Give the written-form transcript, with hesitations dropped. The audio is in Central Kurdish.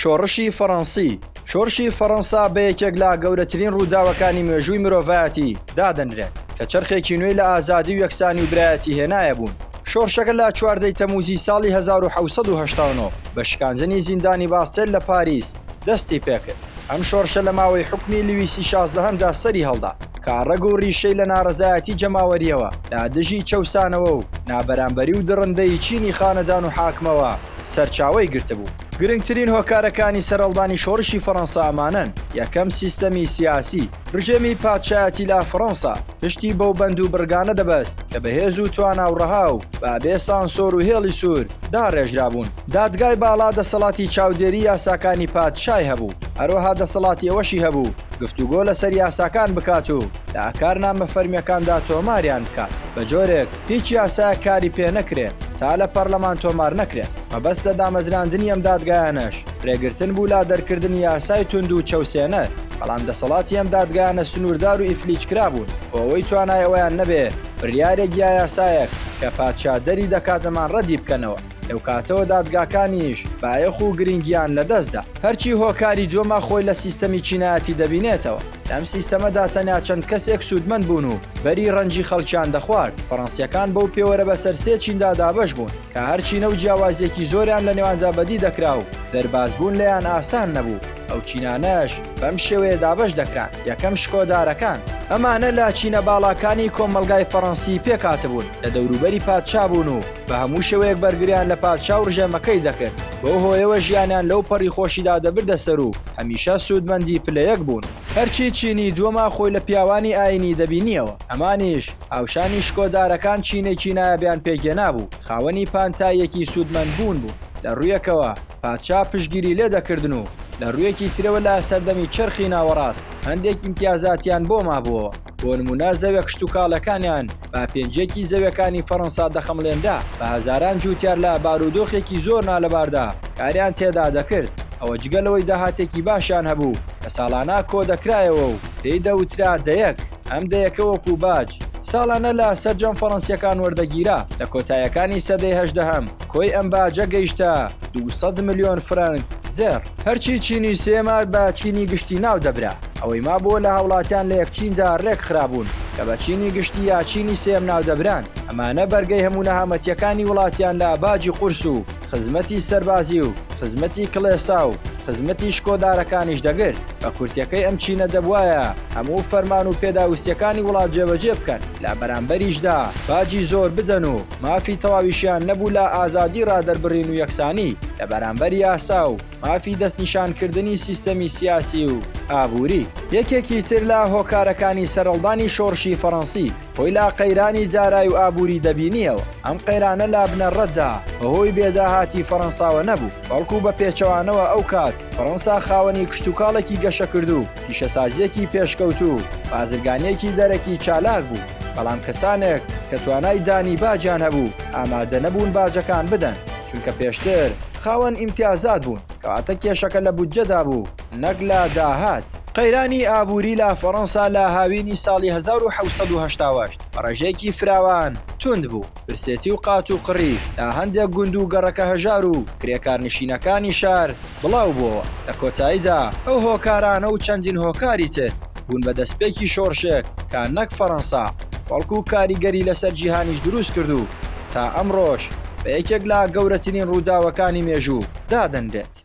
شۆڕشی فەڕەنسی. شۆڕشی فەڕەنسا بە یەکێک لە گەورەترین ڕووداوەکانی مێژووی مرۆڤایەتی دادەنرێت کە چرخێکی نوێی لە ئازادی و یەکسانی و برایەتی هێنایە بوون. شۆڕشەکە لە 14 تەمووزی ساڵی 1970 بە شکاندنی زیندانی باستێل لە پاریس دەستی پێکرد. ئەم شۆڕشە لە ماوەی حکمی لویسی 16هەمدا سەری هەڵدا کە ڕەگ و ڕیشەی لە ناڕەزایەتی جەماوەریەوە لە دژی چەوسانەوە و نابەرامبەری و دڕندەی چینی خانەدان و حاکمەوە سەرچاوەی گرتبوو. گرنگترین هۆکارەکانی سەرهەڵدانی شۆڕشی فەڕەنسا ئەمانن: یەکەم سیستەمی سیاسی. ڕژێمی پادشایەتی لە فەڕەنسا پشتی بەو بەند و بڕگانە دەبەست کە بەهێز و توانە و ڕەها و بابێ سانسۆر و هێڵی سوور داڕێژرابوون. دادگای باڵا دەسەڵاتی چاودێری یاساکانی پادشای هەبوو، هەروەها دەسەڵاتی ئەوەشی هەبوو گفتوگۆ لەسەر یاساکان بکات و لە کارنامە فەرمیەکاندا تۆماریان بکات. بە جۆرێک هیچ یاسایەک کاری پێ نەکرێت تا لە پەرلەمان تۆمار نەکرێت. مەبەستە دامەزراندنی ئەم دادگایانەش ڕێگرتن بوو لا دەرکردنی یاسای تونند و چەوسێنەر، بەڵام دەسەڵاتی ئەم دادگایانە سنووردار و ئیفلیچ کرابوون بۆ ئەوەی توانای ئەویان نەبێ بڕیارێک یا یاسایەک کە پادشا دەری دەکاتەمان ڕەدی بکەنەوە. لەو کاتەوە دادگاکانیش بایەخ و گرنگیان لەدەستدا. هەرچی هۆکاری دووەمە خۆی لە سیستەمی چینایەتی دەبینێتەوە. لەم سیستەمەدا تەنیا چەند کەسێک سوودمەند بوون و بەری ڕەنجی خەڵکیان دەخوارد. فەڕەنسیەکان بەو پێوەرە بەسەر سێ چیندا دابەش بوون کە هەرچینە و جیاوازیەکی زۆریان لە نێوانجا بەدی دەکرا و دەربازبوون لەیان ئاسان نەبوو. ئەو چینانەش بەم شێوەیە دابەش دەکران. یەکەم شکۆدارەکان. ئەمانە لە چینە باڵاکانی کۆمەلگای فەڕەنسی پێکاتبوون، لە دەوروبەری پادشا بوون و بە هەموو شێوەیەک بەرگریان لە پادشا و ڕژێمەکەی دەکرد. بۆ هۆیەوە ژیانیان لەو پەڕی خۆشیدا دەبردە سەر و هەمیشە سوودمەندی پلەیەک بوون. هەرچی چینی دووەمە خۆی لە پیاوانی ئاینی دەبینیەوە. ئەمانیش هاوشانی شکۆدارەکان چینێکی نایەبیان پێکێنا بوو، خاوەنی پانتایەکی سوودمەند بوون بوو. لە ڕوویەکەوە پادشا پشگیری لێ دەکردن و لە ڕوویەکی ترەوە لە سەردەمی چرخی ناوەڕاست هەندێک ئیمتیازاتیان بۆ مابووەوە. بۆ نمونە زەویە کشتتوکاڵەکانیان با پێنجێکی زەویەکانی فەڕەنسا دەخەمڵێندا، بە هەزاران جوتیار لە بارودۆخێکی زۆر نالەباردا کاریان تێدا دەکرد. ئەوە جگەلەوەی داهاتێکی باشیان هەبوو کە ساڵانە کۆ دەکرایەوە و پێی دەوترا دەیەک. ئەم دەیەکە وەکو باج ساڵانە لە سەرجەم فەڕەنسیەکان وەردەگیرا. لە کۆتاییەکانی سەدەی 18هەم کۆی ئەم باجە گەیشتە 200 ملیۆن فرانک زێر. هەرچی چینی سێمە بە چینی گشتی ناو دەبرا. ئەوەی مابووە لە هاوڵاتیان لە یەکچیندا ڕێک خرابوون کە بە چینی گشتی یا چینی سێم ناو دەبران. ئەمانە بەرگەی هەموو نەهامەتیەکانی وڵاتیان لە باجی قورس و خزمەتی سەربازی و خزمەتی کڵێسا و خزمەتی شکۆدارەکانیش دەگرت. بە کورتیەکەی ئەم چینە دەبوایە هەموو فەرمان و پێداویستیەکانی وڵات جێبەجێ بکەن، لە بەرامبەریشدا باجی زۆر بدەن و مافی تەواویشیان نەبوو لە ئازادی ڕادەربڕین و یەکسانی، لە بەرامبەری یاسا و مافی دەستنیشانکردنی سیستەمی سیاسی و ئابووری. یەکێکی تر لە هۆکارەکانی سەرهەڵدانی شۆڕشی فەڕەنسی خۆی لە قەیرانی دارایی و ئابووری دەبینیەوە. ئەم قەیرانە لە بنەڕەتدا بەهۆی بێداهاتی فەڕەنساوە نەبوو، بەڵکو بە پێچەوانەوە ئەو کات فەڕەنسا خاوەنی کشتتوکاڵێکی گەشە کرد و پیشەسازیەکی پێشکەوت و بازرگانیەکی دەرەکی چالاک بوو. بەڵام کەسانێک کە توانای دانی باجیان هەبوو ئامادە نەبوون باجەکان بدەن، چونکە پێشتر خاوەن ئیمتیازات بوون، کەواتە کێشەکە لە بودجەدا بوو نەک لە داهات. قەیرانی ئابووری لە فەڕەنسا لە هاوینی ساڵی 1970 ڕێژەیەکی فراوان تند بوو. برسێتی و قات و قڕی لە هەندێک گوند و گەڕەکە هەژار و کرێکارنشینەکانی شار بڵاو بووەوە. لە کۆتاییدا ئەو هۆکارانە و چەندین هۆکاری تر بوون بە دەستپێکی شۆڕشێک کە نەک فەڕەنسا بەڵکو کاریگەری لەسەر جیهانیش دروست کرد و تا ئەمڕۆژ بە یەکێک لە گەورەترین ڕووداوەکانی مێژوو دادەنرێت.